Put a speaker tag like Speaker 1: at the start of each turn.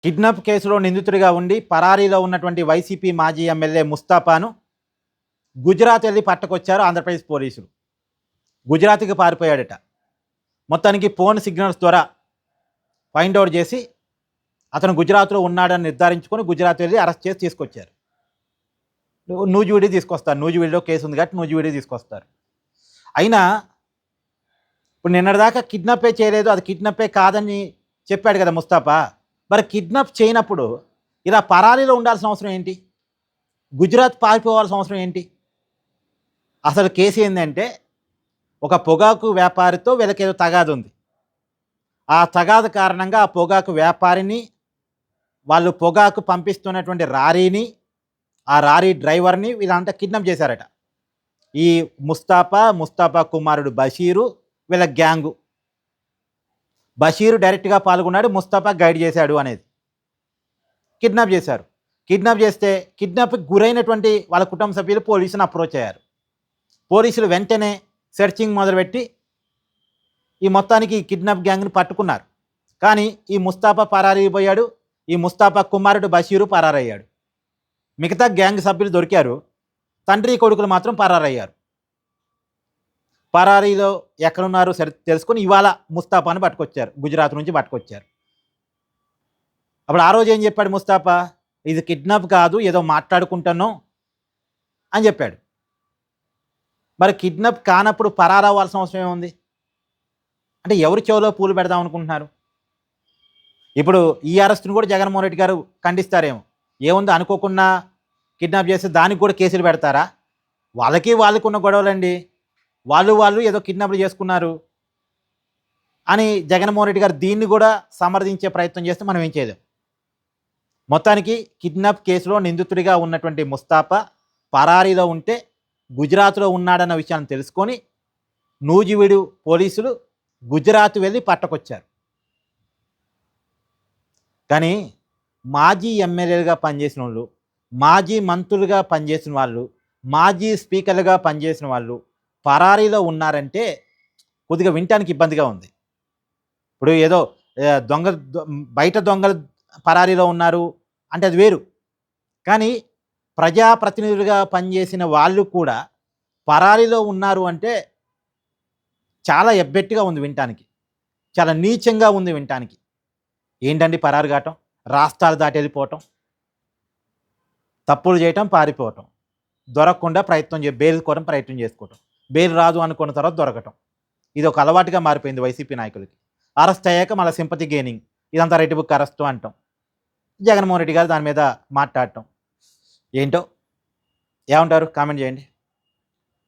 Speaker 1: Kidnap కేసులో నిందితుడిగా ఉండి పరారీలో ఉన్నటువంటి వైసీపీ మాజీ ఎమ్మెల్యే ముస్తాఫాను గుజరాత్ వెళ్ళి పట్టుకొచ్చారు ఆంధ్రప్రదేశ్ పోలీసులు. గుజరాత్కి పారిపోయాడట. మొత్తానికి ఫోన్ సిగ్నల్స్ ద్వారా ఫైండ్ అవుట్ చేసి అతను గుజరాత్లో ఉన్నాడని నిర్ధారించుకొని గుజరాత్ వెళ్ళి అరెస్ట్ చేసి తీసుకొచ్చారు. నూజివీడి తీసుకొస్తారు. నూజివీడిలో కేసు ఉంది కాబట్టి నూజివీడి తీసుకొస్తారు. అయినా ఇప్పుడు నిన్నటిదాకా కిడ్నాపే చేయలేదు, అది కిడ్నాపే కాదని చెప్పాడు కదా ముస్తాఫా. మరి కిడ్నాప్ చేయనప్పుడు ఇలా పరారీలో ఉండాల్సిన అవసరం ఏంటి? గుజరాత్ పారిపోవాల్సిన అవసరం ఏంటి? అసలు కేసు ఏంటంటే ఒక పొగాకు వ్యాపారితో వీళ్ళకేదో తగాదు ఉంది. ఆ తగాదు కారణంగా ఆ పొగాకు వ్యాపారిని, వాళ్ళు పొగాకు పంపిస్తున్నటువంటి లారీని, ఆ లారీ డ్రైవర్ని వీళ్ళంతా కిడ్నాప్ చేశారట. ఈ ముస్తాఫా కుమారుడు బషీరు వీళ్ళ గ్యాంగు. బషీరు డైరెక్ట్గా పాల్గొన్నాడు, ముస్తాఫా గైడ్ చేశాడు అనేది. కిడ్నాప్ చేశారు. కిడ్నాప్ చేస్తే కిడ్నాప్కి గురైనటువంటి వాళ్ళ కుటుంబ సభ్యులు పోలీసుని అప్రోచ్ అయ్యారు. పోలీసులు వెంటనే సెర్చింగ్ మొదలుపెట్టి ఈ మొత్తానికి కిడ్నాప్ గ్యాంగ్ని పట్టుకున్నారు. కానీ ఈ ముస్తాఫా పరారైపోయాడు, ఈ ముస్తాఫా కుమారుడు బషీరు పరారయ్యాడు. మిగతా గ్యాంగ్ సభ్యులు దొరికారు, తండ్రి కొడుకులు మాత్రం పరారయ్యారు. పరారీలో ఎక్కడున్నారు సరే తెలుసుకొని ఇవాళ ముస్తాఫాను పట్టుకొచ్చారు, గుజరాత్ నుంచి పట్టుకొచ్చారు. అప్పుడు ఆ రోజు ఏం చెప్పాడు ముస్తాఫా? ఇది కిడ్నాప్ కాదు, ఏదో మాట్లాడుకుంటాను అని చెప్పాడు. మరి కిడ్నాప్ కానప్పుడు పరారవ్వాల్సిన అవసరం ఏముంది? అంటే ఎవరి చెవిలో పూలు పెడదాం అనుకుంటున్నారు? ఇప్పుడు ఈ అరెస్ట్ను కూడా జగన్మోహన్ రెడ్డి గారు ఖండిస్తారేమో. ఏముంది, అనుకోకుండా కిడ్నాప్ చేస్తే దానికి కూడా కేసులు పెడతారా? వాళ్ళకు ఉన్న గొడవలండి. వాళ్ళు ఏదో కిడ్నాప్లు చేసుకున్నారు అని జగన్మోహన్ రెడ్డి గారు దీన్ని కూడా సమర్థించే ప్రయత్నం చేస్తే మనం ఏం చేయలేం. మొత్తానికి కిడ్నాప్ కేసులో నిందితుడిగా ఉన్నటువంటి ముస్తాఫా పరారీలో ఉంటే గుజరాత్లో ఉన్నాడన్న విషయాన్ని తెలుసుకొని నూజివీడు పోలీసులు గుజరాత్ వెళ్ళి పట్టుకొచ్చారు. కానీ మాజీ ఎమ్మెల్యేలుగా పనిచేసిన వాళ్ళు, మాజీ మంత్రులుగా పనిచేసిన వాళ్ళు, మాజీ స్పీకర్లుగా పనిచేసిన వాళ్ళు పరారీలో ఉన్నారంటే కొద్దిగా వినటానికి ఇబ్బందిగా ఉంది. ఇప్పుడు ఏదో బయట దొంగలు పరారీలో ఉన్నారు అంటే అది వేరు. కానీ ప్రజాప్రతినిధులుగా పనిచేసిన వాళ్ళు కూడా పరారీలో ఉన్నారు అంటే చాలా ఎబ్బెట్టుగా ఉంది వినటానికి, చాలా నీచంగా ఉంది వినటానికి. ఏంటండి పరారు కావటం? రాష్ట్రాలు దాటి వెళ్ళిపోవటం, తప్పులు చేయటం, పారిపోవటం, దొరకకుండా బెయిల్ కోసం ప్రయత్నం చేసుకోవటం, బెయిల్ రాదు అనుకున్న తర్వాత దొరకటం. ఇది ఒక అలవాటుగా మారిపోయింది వైసీపీ నాయకులకి. అరెస్ట్ అయ్యాక మళ్ళీ సింపతి గెయినింగ్, ఇదంతా రెడ్ బుక్ అరెస్టు అంటాం. జగన్మోహన్ రెడ్డి గారు దాని మీద మాట్లాడటం ఏంటో. ఏమంటారు? కామెంట్ చేయండి.